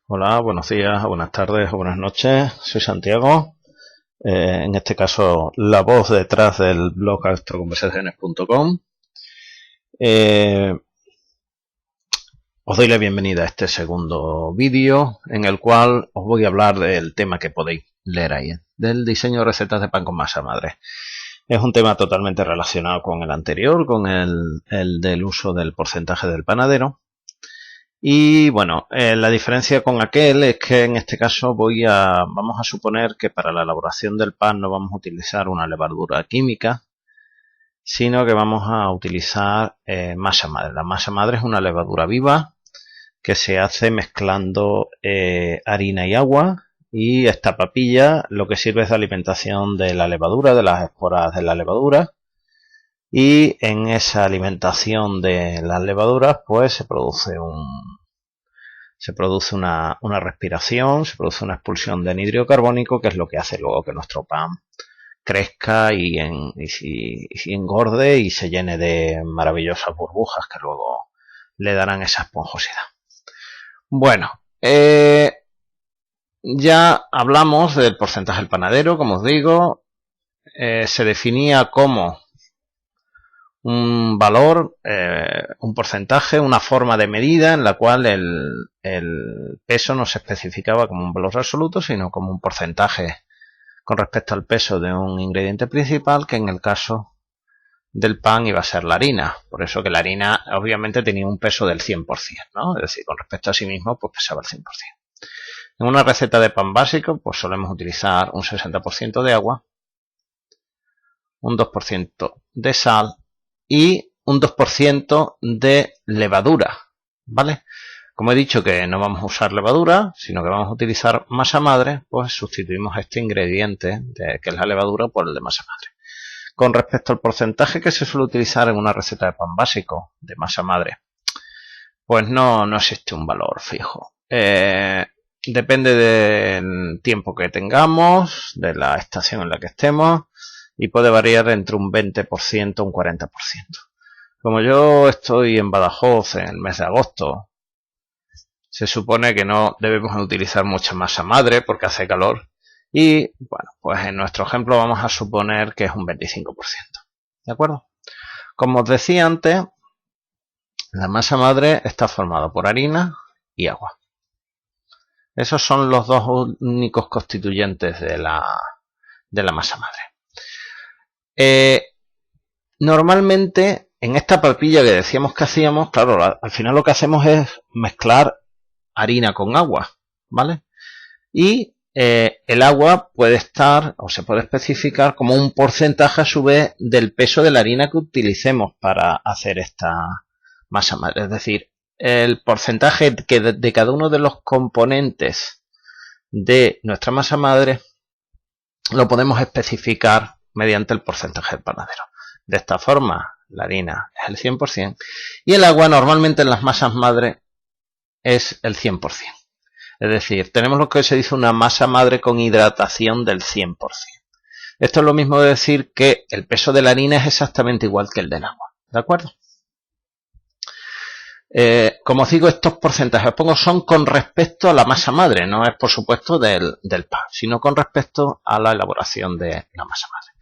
Hola, buenos días, buenas tardes o buenas noches. Soy Santiago. En este caso, la voz detrás del blog astroconversaciones.com. Os doy la bienvenida a este segundo vídeo en el cual os voy a hablar del tema que podéis leer ahí, del diseño de recetas de pan con masa madre. Es un tema totalmente relacionado con el anterior, con el del uso del porcentaje del panadero. Y bueno, la diferencia con aquel es que en este caso vamos a suponer que para la elaboración del pan no vamos a utilizar una levadura química, sino que vamos a utilizar masa madre. La masa madre es una levadura viva que se hace mezclando harina y agua, y esta papilla lo que sirve es de alimentación de la levadura, de las esporas de la levadura. Y en esa alimentación de las levaduras pues se produce una respiración, se produce una expulsión de anhídrido carbónico, que es lo que hace luego que nuestro pan crezca y engorde y se llene de maravillosas burbujas que luego le darán esa esponjosidad. Bueno, ya hablamos del porcentaje del panadero, como os digo. Se definía como un valor, un porcentaje, una forma de medida en la cual el peso no se especificaba como un valor absoluto, sino como un porcentaje con respecto al peso de un ingrediente principal, que en el caso del pan iba a ser la harina. Por eso que la harina obviamente tenía un peso del 100%, ¿no? Es decir, con respecto a sí mismo pues pesaba el 100%. En una receta de pan básico pues solemos utilizar un 60% de agua, un 2% de sal y un 2% de levadura, ¿vale? Como he dicho que no vamos a usar levadura, sino que vamos a utilizar masa madre, pues sustituimos este ingrediente, que es la levadura, por el de masa madre. Con respecto al porcentaje que se suele utilizar en una receta de pan básico de masa madre, pues no existe un valor fijo. Depende del tiempo que tengamos, de la estación en la que estemos, y puede variar entre un 20% y un 40%. Como yo estoy en Badajoz en el mes de agosto, se supone que no debemos utilizar mucha masa madre porque hace calor. Y bueno, pues en nuestro ejemplo vamos a suponer que es un 25%. ¿De acuerdo? Como os decía antes, la masa madre está formada por harina y agua. Esos son los dos únicos constituyentes de la masa madre. Normalmente en esta papilla que decíamos que hacíamos, claro, al final lo que hacemos es mezclar harina con agua, ¿vale? Y el agua puede estar o se puede especificar como un porcentaje a su vez del peso de la harina que utilicemos para hacer esta masa madre. Es decir, el porcentaje de cada uno de los componentes de nuestra masa madre lo podemos especificar mediante el porcentaje del panadero. De esta forma, la harina es el 100% y el agua normalmente en las masas madre es el 100%. Es decir, tenemos lo que se dice una masa madre con hidratación del 100%. Esto es lo mismo de decir que el peso de la harina es exactamente igual que el del agua. ¿De acuerdo? Como os digo, estos porcentajes son con respecto a la masa madre, no es por supuesto del pan, sino con respecto a la elaboración de la masa madre.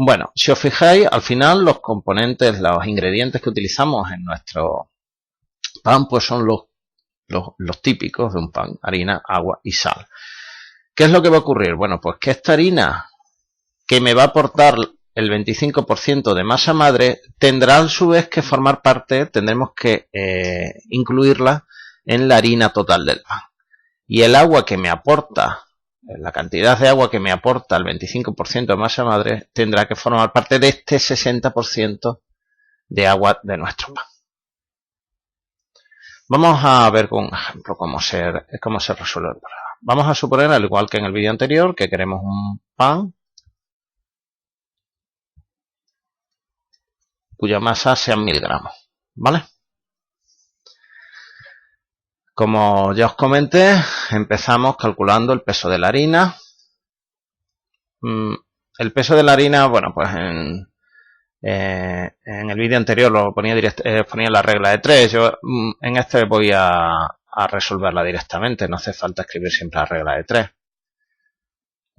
Bueno, si os fijáis, al final los componentes, los ingredientes que utilizamos en nuestro pan, pues son los típicos de un pan: harina, agua y sal. ¿Qué es lo que va a ocurrir? Bueno, pues que esta harina, que me va a aportar el 25% de masa madre, tendrá a su vez que formar parte, tendremos que incluirla en la harina total del pan. Y el agua que me aporta, la cantidad de agua que me aporta el 25% de masa madre, tendrá que formar parte de este 60% de agua de nuestro pan. Vamos a ver con un ejemplo cómo se resuelve el problema. Vamos a suponer, al igual que en el vídeo anterior, que queremos un pan cuya masa sean 1000 gramos, ¿vale? Como ya os comenté, empezamos calculando el peso de la harina. El peso de la harina, bueno, pues en el vídeo anterior lo ponía la regla de 3. Yo en este voy a a resolverla directamente. No hace falta escribir siempre la regla de 3.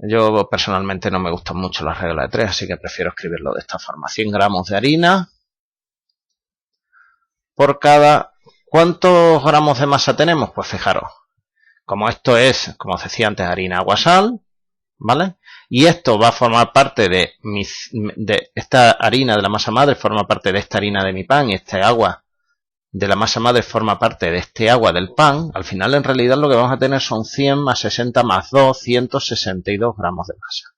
Yo personalmente no me gustan mucho las reglas de 3, así que prefiero escribirlo de esta forma. 100 gramos de harina por cada... ¿Cuántos gramos de masa tenemos? Pues fijaros, como esto es, como os decía antes, harina, agua, sal, ¿vale? Y esto va a formar parte de esta harina de la masa madre, forma parte de esta harina de mi pan, y este agua de la masa madre forma parte de este agua del pan. Al final, en realidad, lo que vamos a tener son 100 más 60 más 2, 162 gramos de masa.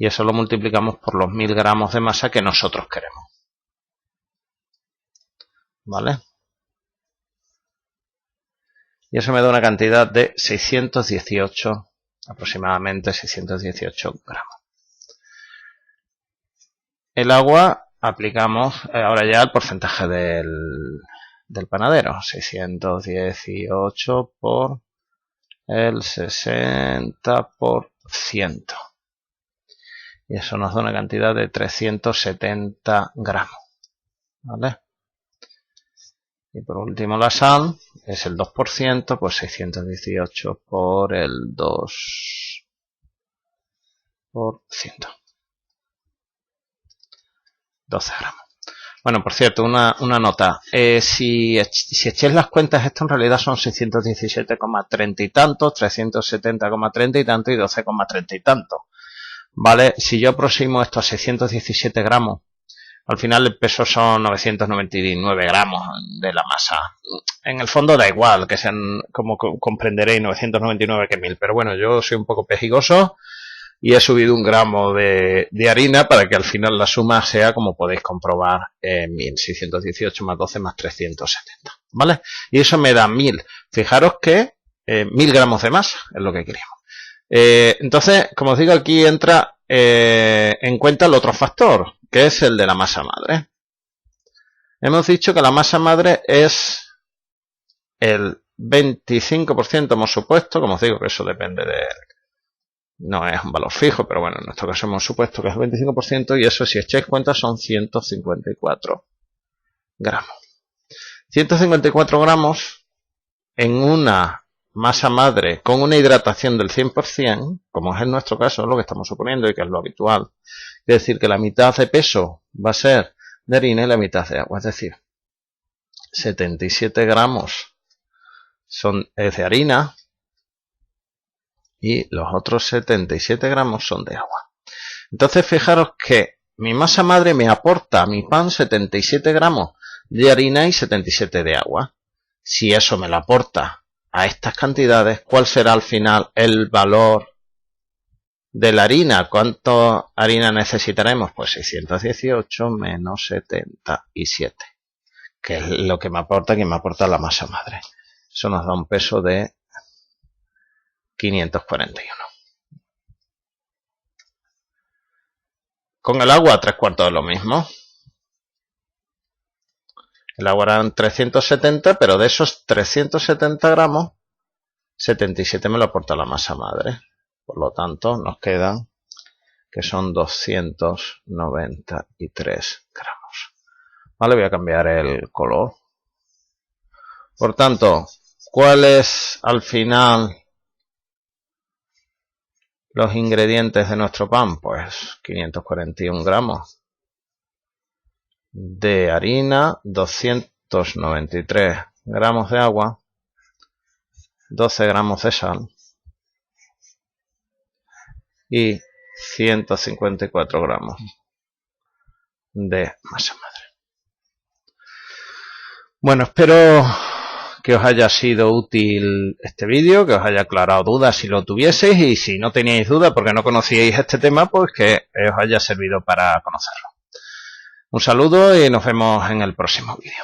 Y eso lo multiplicamos por los 1000 gramos de masa que nosotros queremos. ¿Vale? Y eso me da una cantidad de 618, aproximadamente 618 gramos. El agua, aplicamos ahora ya el porcentaje del panadero. 618 por el 60%. Y eso nos da una cantidad de 370 gramos. ¿Vale? Y por último la sal es el 2%, pues 618 por el 2%. 12 gramos. Bueno, por cierto, una nota. Si echéis las cuentas, esto en realidad son 617,30 y tantos, 370,30 y tanto y 12,30 y tanto. ¿Vale? Si yo aproximo esto a 617 gramos, al final el peso son 999 gramos de la masa. En el fondo da igual, que sean, como comprenderéis, 999 que 1000. Pero bueno, yo soy un poco pejigoso y he subido 1 gramo de harina para que al final la suma sea, como podéis comprobar, 1618 más 12 más 370. ¿Vale? Y eso me da 1000. Fijaros que 1000 gramos de masa es lo que queríamos. Entonces, como os digo, aquí entra en cuenta el otro factor, que es el de la masa madre. Hemos dicho que la masa madre es el 25%, hemos supuesto, como os digo, que eso depende de... No es un valor fijo, pero bueno, en nuestro caso hemos supuesto que es el 25%, y eso, si echáis cuenta, son 154 gramos. 154 gramos en una masa madre con una hidratación del 100%, como es en nuestro caso, es lo que estamos suponiendo y que es lo habitual. Es decir, que la mitad de peso va a ser de harina y la mitad de agua. Es decir, 77 gramos es de harina y los otros 77 gramos son de agua. Entonces, fijaros que mi masa madre me aporta a mi pan 77 gramos de harina y 77 de agua. Si eso me lo aporta a estas cantidades, ¿cuál será al final el valor de la harina? ¿Cuánto harina necesitaremos? Pues 618 menos 77, que es lo que me aporta, la masa madre. Eso nos da un peso de 541. Con el agua, 3/4 de lo mismo. El agua eran 370, pero de esos 370 gramos, 77 me lo aporta la masa madre. Por lo tanto, nos quedan que son 293 gramos. Vale, voy a cambiar el color. Por tanto, ¿cuál es al final los ingredientes de nuestro pan? Pues 541 gramos de harina, 293 gramos de agua, 12 gramos de sal y 154 gramos de masa madre. Bueno, espero que os haya sido útil este vídeo, que os haya aclarado dudas si lo tuvieseis, y si no teníais dudas porque no conocíais este tema, pues que os haya servido para conocerlo. Un saludo y nos vemos en el próximo vídeo.